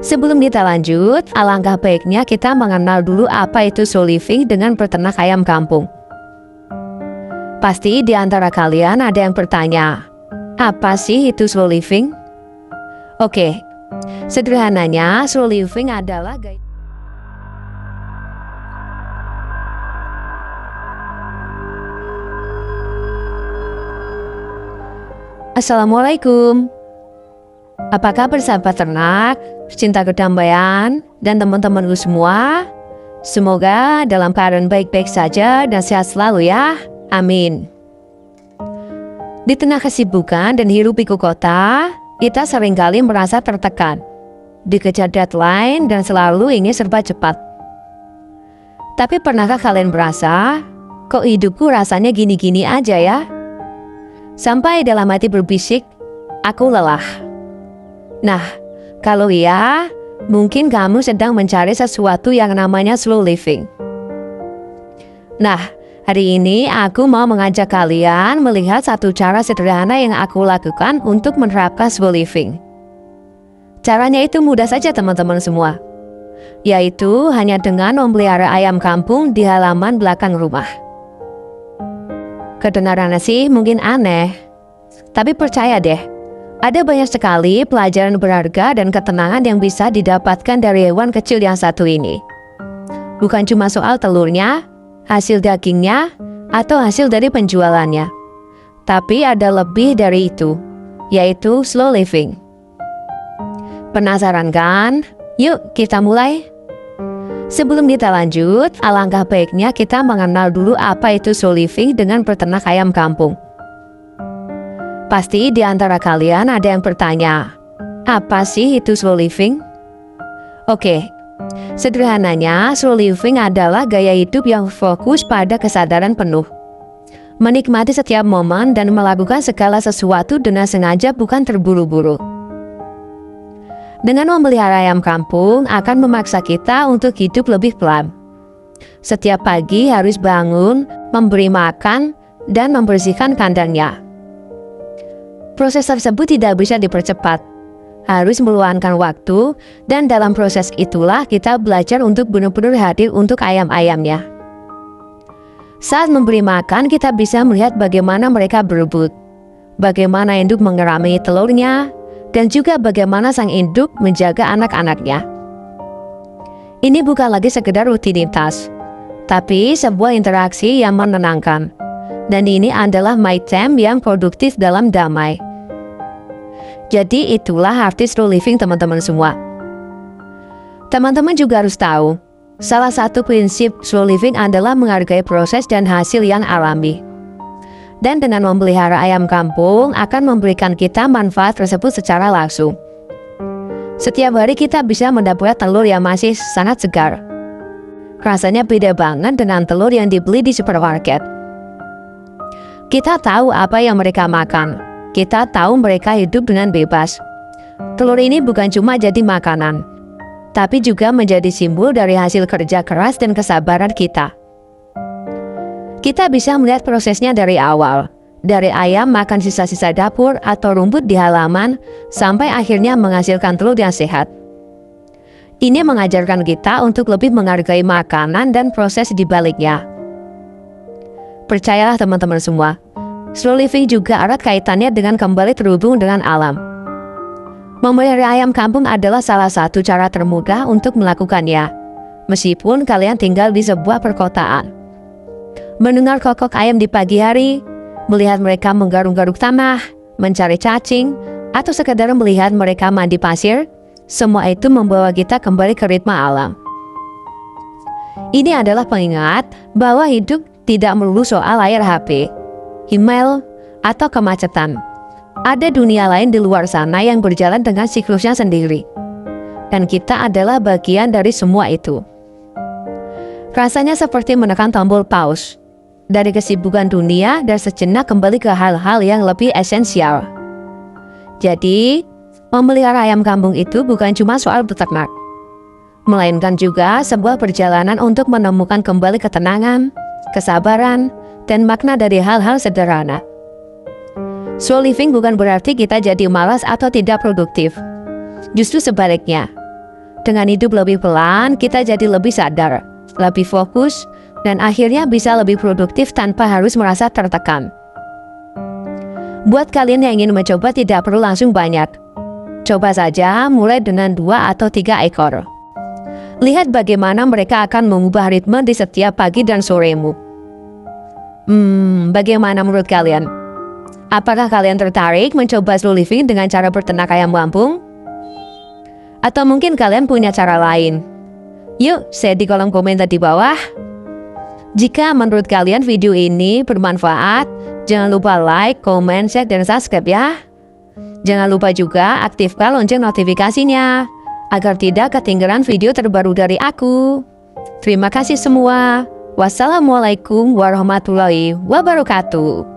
Sebelum kita lanjut, alangkah baiknya kita mengenal dulu apa itu slow living dengan peternak ayam kampung. Pasti di antara kalian ada yang bertanya, apa sih itu slow living? Oke, sederhananya slow living adalah gaya. Assalamualaikum. Apa kabar sahabat ternak, pecinta kedamaian, dan teman-temanku semua? Semoga dalam keadaan baik-baik saja dan sehat selalu ya. Amin. Di tengah kesibukan dan hiruk pikuk kota, kita seringkali merasa tertekan, dikejar deadline dan selalu ingin serba cepat. Tapi pernahkah kalian merasa, kok hidupku rasanya gini-gini aja ya? Sampai dalam hati berbisik, aku lelah. Nah, kalau iya, mungkin kamu sedang mencari sesuatu yang namanya slow living. Nah, hari ini aku mau mengajak kalian melihat satu cara sederhana yang aku lakukan untuk menerapkan slow living. Caranya itu mudah saja teman-teman semua, yaitu hanya dengan memelihara ayam kampung di halaman belakang rumah. Kedengarannya sih mungkin aneh, tapi percaya deh, ada banyak sekali pelajaran berharga dan ketenangan yang bisa didapatkan dari hewan kecil yang satu ini. Bukan cuma soal telurnya, hasil dagingnya, atau hasil dari penjualannya. Tapi ada lebih dari itu, yaitu slow living. Penasaran kan? Yuk kita mulai. Sebelum kita lanjut, alangkah baiknya kita mengenal dulu apa itu slow living dengan peternak ayam kampung. Pasti di antara kalian ada yang bertanya, apa sih itu slow living? Oke, sederhananya slow living adalah gaya hidup yang fokus pada kesadaran penuh. Menikmati setiap momen dan melakukan segala sesuatu dengan sengaja, bukan terburu-buru. Dengan memelihara ayam kampung akan memaksa kita untuk hidup lebih pelan. Setiap pagi harus bangun, memberi makan, dan membersihkan kandangnya. Proses tersebut tidak bisa dipercepat, harus meluangkan waktu, dan dalam proses itulah kita belajar untuk benar-benar hadir untuk ayam-ayamnya. Saat memberi makan, kita bisa melihat bagaimana mereka berebut, bagaimana induk mengerami telurnya, dan juga bagaimana sang induk menjaga anak-anaknya. Ini bukan lagi sekedar rutinitas, tapi sebuah interaksi yang menenangkan. Dan ini adalah my time yang produktif dalam damai. Jadi itulah arti slow living teman-teman semua. Teman-teman juga harus tahu, salah satu prinsip slow living adalah menghargai proses dan hasil yang alami. Dan dengan memelihara ayam kampung akan memberikan kita manfaat tersebut secara langsung. Setiap hari kita bisa mendapatkan telur yang masih sangat segar. Rasanya beda banget dengan telur yang dibeli di supermarket. Kita tahu apa yang mereka makan. Kita tahu mereka hidup dengan bebas. Telur ini bukan cuma jadi makanan, tapi juga menjadi simbol dari hasil kerja keras dan kesabaran kita. Kita bisa melihat prosesnya dari awal, dari ayam makan sisa-sisa dapur atau rumput di halaman, sampai akhirnya menghasilkan telur yang sehat. Ini mengajarkan kita untuk lebih menghargai makanan dan proses di baliknya. Percayalah teman-teman semua, slow living juga erat kaitannya dengan kembali terhubung dengan alam. Memelihara ayam kampung adalah salah satu cara termudah untuk melakukannya, meskipun kalian tinggal di sebuah perkotaan. Mendengar kokok ayam di pagi hari, melihat mereka menggaruk-garuk tanah, mencari cacing, atau sekedar melihat mereka mandi pasir, semua itu membawa kita kembali ke ritme alam. Ini adalah pengingat bahwa hidup tidak melulu soal layar HP, email, atau kemacetan. Ada dunia lain di luar sana yang berjalan dengan siklusnya sendiri. Dan kita adalah bagian dari semua itu. Rasanya seperti menekan tombol pause dari kesibukan dunia dan sejenak kembali ke hal-hal yang lebih esensial. Jadi, memelihara ayam kampung itu bukan cuma soal beternak, melainkan juga sebuah perjalanan untuk menemukan kembali ketenangan, kesabaran, dan makna dari hal-hal sederhana. Slow living bukan berarti kita jadi malas atau tidak produktif. Justru sebaliknya, Dengan hidup lebih pelan, kita jadi lebih sadar, lebih fokus, dan akhirnya bisa lebih produktif tanpa harus merasa tertekan. Buat kalian yang ingin mencoba tidak perlu langsung banyak. Coba saja mulai dengan 2 atau 3 ekor. Lihat bagaimana mereka akan mengubah ritme di setiap pagi dan soremu. Bagaimana menurut kalian? Apakah kalian tertarik mencoba slow living dengan cara berternak ayam kampung? Atau mungkin kalian punya cara lain? Yuk, share di kolom komentar di bawah. Jika menurut kalian video ini bermanfaat, jangan lupa like, comment, share, dan subscribe ya. Jangan lupa juga aktifkan lonceng notifikasinya, agar tidak ketinggalan video terbaru dari aku. Terima kasih semua. Wassalamualaikum warahmatullahi wabarakatuh.